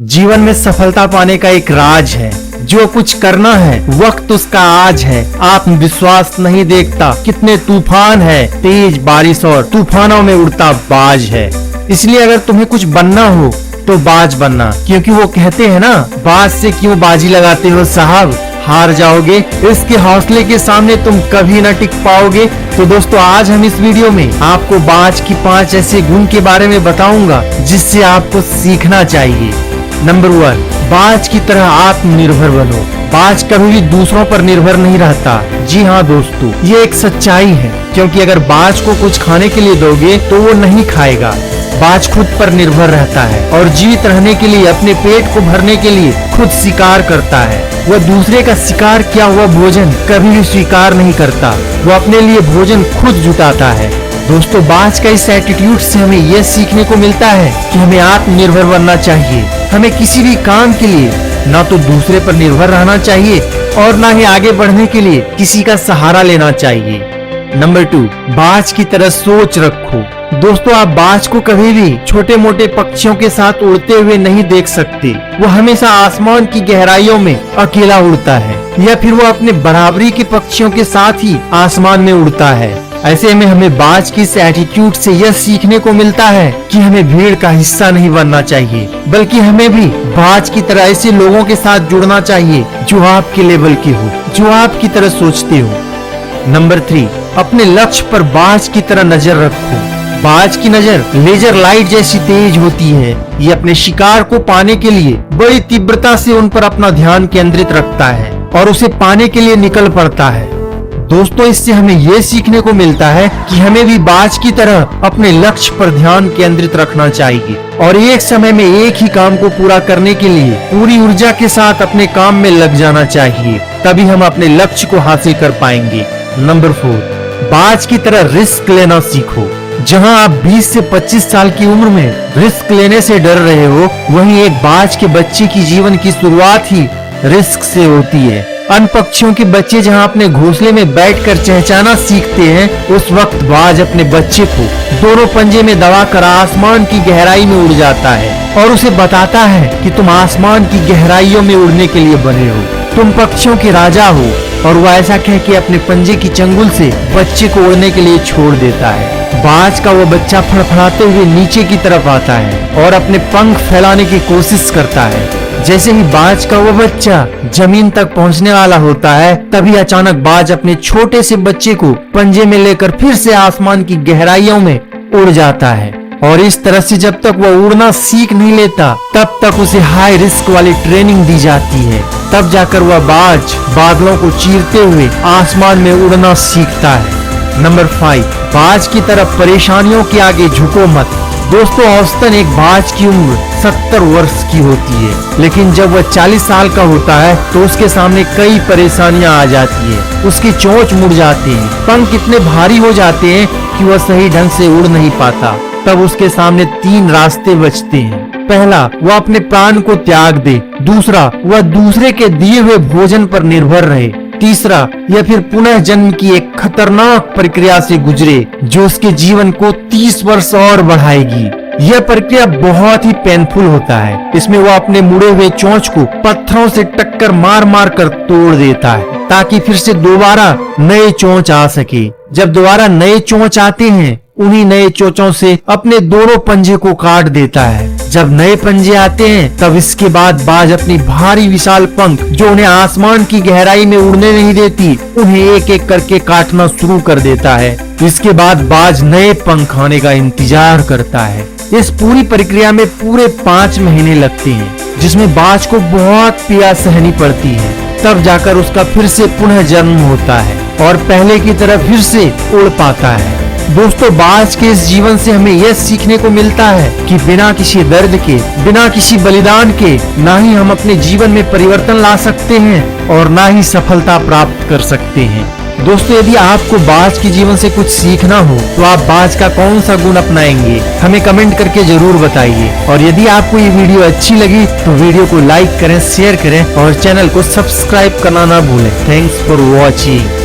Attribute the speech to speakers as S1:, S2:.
S1: जीवन में सफलता पाने का एक राज है, जो कुछ करना है वक्त उसका आज है। आत्मविश्वास नहीं देखता कितने तूफान है, तेज बारिश और तूफानों में उड़ता बाज है। इसलिए अगर तुम्हें कुछ बनना हो तो बाज बनना, क्योंकि वो कहते हैं ना, बाज से क्यों बाजी लगाते हो साहब, हार जाओगे। इसके हौसले के सामने तुम कभी न टिक पाओगे। तो दोस्तों, आज हम इस वीडियो में आपको बाज की 5 ऐसे गुण के बारे में बताऊंगा जिससे आपको सीखना चाहिए। नंबर 1, बाज की तरह आत्मनिर्भर बनो। बाज कभी भी दूसरों पर निर्भर नहीं रहता। जी हाँ दोस्तों, ये एक सच्चाई है, क्योंकि अगर बाज को कुछ खाने के लिए दोगे तो वो नहीं खाएगा। बाज खुद पर निर्भर रहता है और जीवित रहने के लिए, अपने पेट को भरने के लिए खुद शिकार करता है। वह दूसरे का शिकार किया हुआ भोजन कभी भी स्वीकार नहीं करता। वो अपने लिए भोजन खुद जुटाता है। दोस्तों, बाज का इस एटीट्यूड से हमें यह सीखने को मिलता है कि हमें आत्मनिर्भर बनना चाहिए। हमें किसी भी काम के लिए ना तो दूसरे पर निर्भर रहना चाहिए और ना ही आगे बढ़ने के लिए किसी का सहारा लेना चाहिए। नंबर 2, बाज की तरह सोच रखो। दोस्तों, आप बाज को कभी भी छोटे मोटे पक्षियों के साथ उड़ते हुए नहीं देख सकते। वो हमेशा आसमान की गहराइयों में अकेला उड़ता है, या फिर वो अपने बराबरी के पक्षियों के साथ ही आसमान में उड़ता है। ऐसे में हमें बाज की इस एटीट्यूड से यह सीखने को मिलता है कि हमें भीड़ का हिस्सा नहीं बनना चाहिए, बल्कि हमें भी बाज की तरह ऐसे लोगों के साथ जुड़ना चाहिए जो आपके लेवल के हो, जो आपकी तरह सोचते हो। नंबर 3, अपने लक्ष्य पर बाज की तरह नजर रखो। बाज की नजर लेजर लाइट जैसी तेज होती है। ये अपने शिकार को पाने के लिए बड़ी तीव्रता से उन पर अपना ध्यान केंद्रित रखता है और उसे पाने के लिए निकल पड़ता है। दोस्तों, इससे हमें यह सीखने को मिलता है कि हमें भी बाज की तरह अपने लक्ष्य पर ध्यान केंद्रित रखना चाहिए और एक समय में एक ही काम को पूरा करने के लिए पूरी ऊर्जा के साथ अपने काम में लग जाना चाहिए। तभी हम अपने लक्ष्य को हासिल कर पाएंगे। नंबर 4, बाज की तरह रिस्क लेना सीखो। जहां आप 20 से 25 साल की उम्र में रिस्क लेने से डर रहे हो, वहीं एक बाज के बच्चे की जीवन की शुरुआत ही रिस्क से होती है। अन्य पक्षियों के बच्चे जहां अपने घोंसले में बैठकर चहचहाना सीखते हैं, उस वक्त बाज अपने बच्चे को दोनों पंजे में दबाकर आसमान की गहराई में उड़ जाता है और उसे बताता है कि तुम आसमान की गहराइयों में उड़ने के लिए बने हो, तुम पक्षियों के राजा हो। और वह ऐसा कह के अपने पंजे की चंगुल से बच्चे को उड़ने के लिए छोड़ देता है। बाज का वो बच्चा फड़फड़ाते हुए नीचे की तरफ आता है और अपने पंख फैलाने की कोशिश करता है। जैसे ही बाज का वो बच्चा जमीन तक पहुंचने वाला होता है, तभी अचानक बाज अपने छोटे से बच्चे को पंजे में लेकर फिर से आसमान की गहराइयों में उड़ जाता है। और इस तरह से जब तक वह उड़ना सीख नहीं लेता, तब तक उसे हाई रिस्क वाली ट्रेनिंग दी जाती है। तब जाकर वह बाज बादलों को चीरते हुए आसमान में उड़ना सीखता है। नंबर 5, बाज की तरफ परेशानियों के आगे झुको मत। दोस्तों, औसतन एक बाज की उम्र 70 वर्ष की होती है, लेकिन जब वह 40 साल का होता है तो उसके सामने कई परेशानियां आ जाती है। उसकी चोंच मुड़ जाती है, पंख इतने भारी हो जाते हैं कि वह सही ढंग से उड़ नहीं पाता। तब उसके सामने 3 रास्ते बचते हैं। पहला, वह अपने प्राण को त्याग दे। दूसरा, वह दूसरे के दिए हुए भोजन पर निर्भर रहे। तीसरा, या फिर पुनः जन्म की एक खतरनाक प्रक्रिया से गुजरे जो उसके जीवन को 30 वर्ष और बढ़ाएगी। यह प्रक्रिया बहुत ही पेनफुल होता है। इसमें वह अपने मुड़े हुए चोंच को पत्थरों से टक्कर मार मार कर तोड़ देता है, ताकि फिर से दोबारा नए चोंच आ सके। जब दोबारा नए चोंच आते हैं, उन्हीं नए चोंचों से अपने दोनों पंजे को काट देता है। जब नए पंजे आते हैं, तब इसके बाद बाज अपनी भारी विशाल पंख, जो उन्हें आसमान की गहराई में उड़ने नहीं देती, उन्हें एक एक करके काटना शुरू कर देता है। इसके बाद बाज नए पंख आने का इंतजार करता है। इस पूरी प्रक्रिया में पूरे 5 महीने लगते हैं, जिसमें बाज को बहुत पीड़ा सहनी पड़ती है। तब जाकर उसका फिर से पुनः जन्म होता है और पहले की तरह फिर से उड़ पाता है। दोस्तों, बाज के इस जीवन से हमें यह सीखने को मिलता है कि बिना किसी दर्द के, बिना किसी बलिदान के, ना ही हम अपने जीवन में परिवर्तन ला सकते हैं और ना ही सफलता प्राप्त कर सकते हैं। दोस्तों, यदि आपको बाज के जीवन से कुछ सीखना हो तो आप बाज का कौन सा गुण अपनाएंगे, हमें कमेंट करके जरूर बताइए। और यदि आपको ये वीडियो अच्छी लगी तो वीडियो को लाइक करें, शेयर करें और चैनल को सब्सक्राइब करना ना भूलें। Thanks for watching.